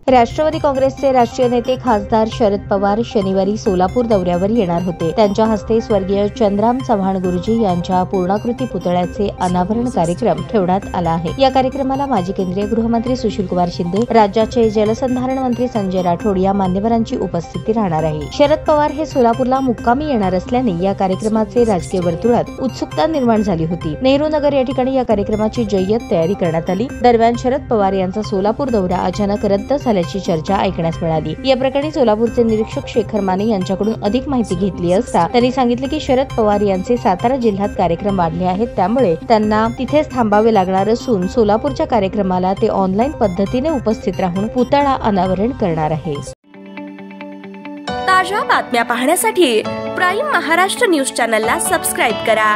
राष्ट्रवादी काँग्रेसचे राष्ट्रीय नेते खासदार शरद पवार शनिवारी सोलापूर दौऱ्यावर येणार होते। त्यांच्या हस्ते स्वर्गीय चंद्राम चव्हाण गुरुजी यांच्या पूर्णाकृती पुतळ्याचे अनावरण कार्यक्रम ठेवण्यात आला आहे। या कार्यक्रमाला माजी केंद्रीय गृहमंत्री सुशीलकुमार शिंदे, राज्याचे जलसंधारण मंत्री संजय राठोड या मान्यवरांची उपस्थिती राहणार आहे। शरद पवार हे सोलापूरला मुक्कामी येणार असल्याने या कार्यक्रमाचे राजकीय वर्तुळात उत्सुकता निर्माण झाली होती। नेहरू नगर या ठिकाणी या कार्यक्रमाची जय्यत तयारी करण्यात आली। दरम्यान शरद पवार यांचा सोलापूर दौरा अचानक रद्द झाल्याची चर्चा ऐकण्यास मिळाली। या प्रकरणी सोलापूरचे निरीक्षक शेखर माने यांच्याकडून अधिक माहिती घेतली असता त्यांनी सांगितले की शरद पवार यांचे सातारा जिल्ह्यात कार्यक्रम वाढले आहेत, त्यामुळे त्यांना तिथेच थांबावे लागणार असून सोलापूरच्या कार्यक्रमाला ते ऑनलाईन पद्धतीने उपस्थित राहून पुतळा अनावरण करणार आहे। ताज्या बातम्या पाहण्यासाठी प्राईम महाराष्ट्र न्यूज चॅनलला सबस्क्राईब करा।